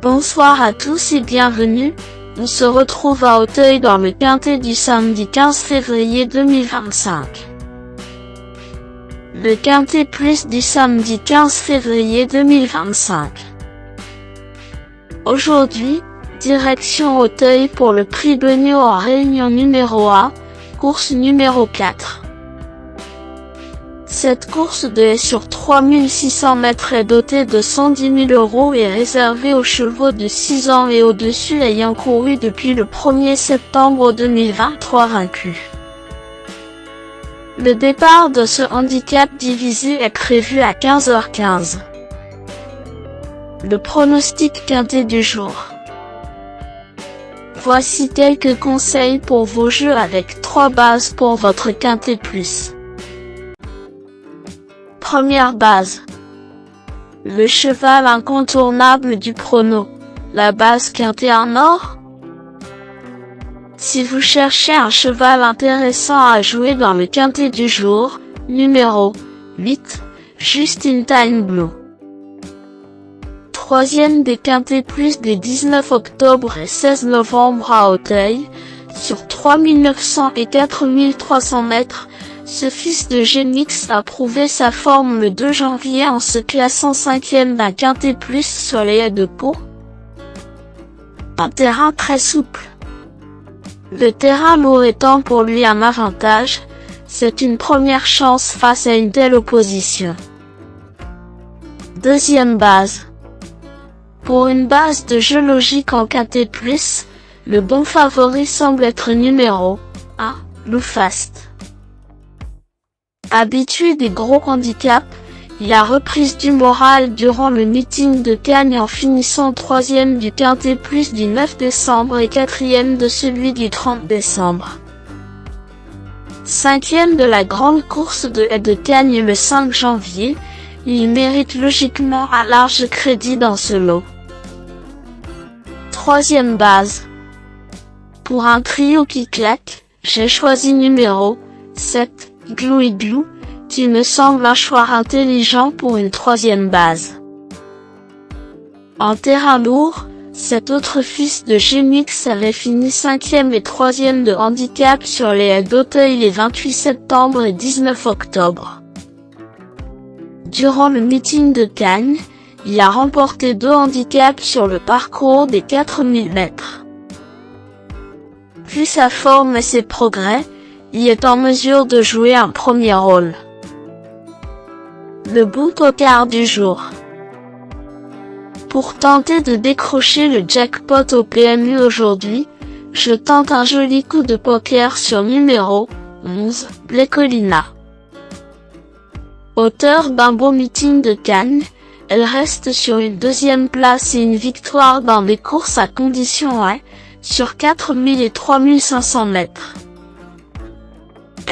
Bonsoir à tous et bienvenue. On se retrouve à Auteuil dans le Quintet du samedi 15 février 2025. Le Quintet Plus du samedi 15 février 2025. Aujourd'hui, direction Auteuil pour le prix Beugnot en réunion numéro 1, course numéro 4. Cette course de haie sur 3600 mètres est dotée de 110 000 € et réservée aux chevaux de 6 ans et au-dessus ayant couru depuis le 1er septembre 2023 vaincus. Le départ de ce handicap divisé est prévu à 15h15. Le pronostic quintet du jour. Voici quelques conseils pour vos jeux avec 3 bases pour votre quintet plus. Première base. Le cheval incontournable du prono. La base quintet en or. Si vous cherchez un cheval intéressant à jouer dans le quintet du jour, numéro 8, Just in Time Blue. Troisième des quintets plus des 19 octobre et 16 novembre à Auteuil, sur 3900 et 4300 mètres, ce fils de Génix a prouvé sa forme le 2 janvier en se classant 5e d'un quintet plus sur les haies de Pau. Un terrain très souple. Le terrain lourd étant pour lui un avantage, c'est une première chance face à une telle opposition. Deuxième base. Pour une base de jeu logique en quintet plus, le bon favori semble être numéro 1, Loufast. Habitué des gros handicaps, il a repris du moral durant le meeting de Cannes en finissant 3e du quintet plus du 9 décembre et 4e de celui du 30 décembre. 5e de la grande course de haie de Cannes le 5 janvier, il mérite logiquement un large crédit dans ce lot. Troisième base. Pour un trio qui claque, j'ai choisi numéro 7. Glou et Glou, qui me semble un choix intelligent pour une troisième base. En terrain lourd, cet autre fils de Génix avait fini 5e et 3e de handicap sur les haies d'Auteuil les 28 septembre et 19 octobre. Durant le meeting de Cannes, il a remporté 2 handicaps sur le parcours des 4000 mètres. Vu sa forme et ses progrès, il est en mesure de jouer un premier rôle. Le bout au quart du jour. Pour tenter de décrocher le jackpot au PMU aujourd'hui, je tente un joli coup de poker sur numéro 11, Blécolina. Auteur d'un beau meeting de Cannes, elle reste sur une 2e place et une victoire dans des courses à conditions haie, sur 4000 et 3500 mètres.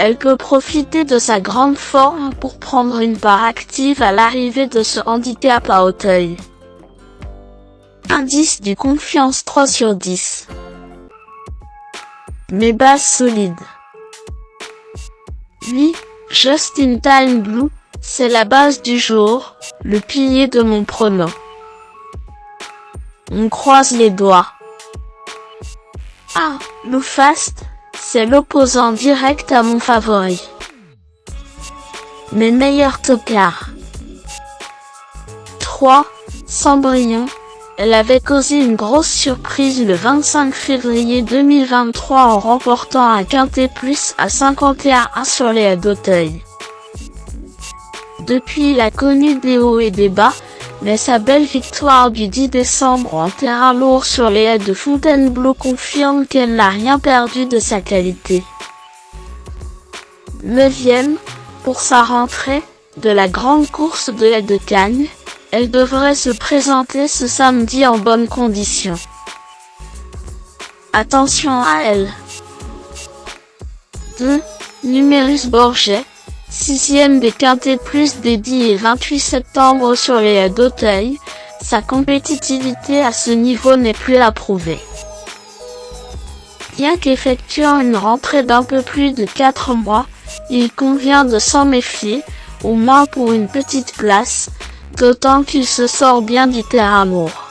Elle peut profiter de sa grande forme pour prendre une part active à l'arrivée de ce handicap à Auteuil. Indice du confiance 3 sur 10. Mes bases solides. Oui, Just in Time Blue, c'est la base du jour, le pilier de mon prono. On croise les doigts. Ah, Loufast, c'est l'opposant direct à mon favori. Mes meilleurs tocards. 3. Cendrillon. Elle avait causé une grosse surprise le 25 février 2023 en remportant un quintet plus à 51 sur les haies d'Auteuil. Depuis, il a connu des hauts et des bas, mais sa belle victoire du 10 décembre en terrain lourd sur les haies de Fontainebleau confirme qu'elle n'a rien perdu de sa qualité. 9e, pour sa rentrée, de la grande course de haie de Cannes, elle devrait se présenter ce samedi en bonne condition. Attention à elle. 2. Numerus Borget. 6e des quintets plus des 10 et 28 septembre sur les haies d'Auteuil, sa compétitivité à ce niveau n'est plus à prouver. Bien qu'effectuant une rentrée d'un peu plus de 4 mois, il convient de s'en méfier, au moins pour une petite place, d'autant qu'il se sort bien du terrain lourd.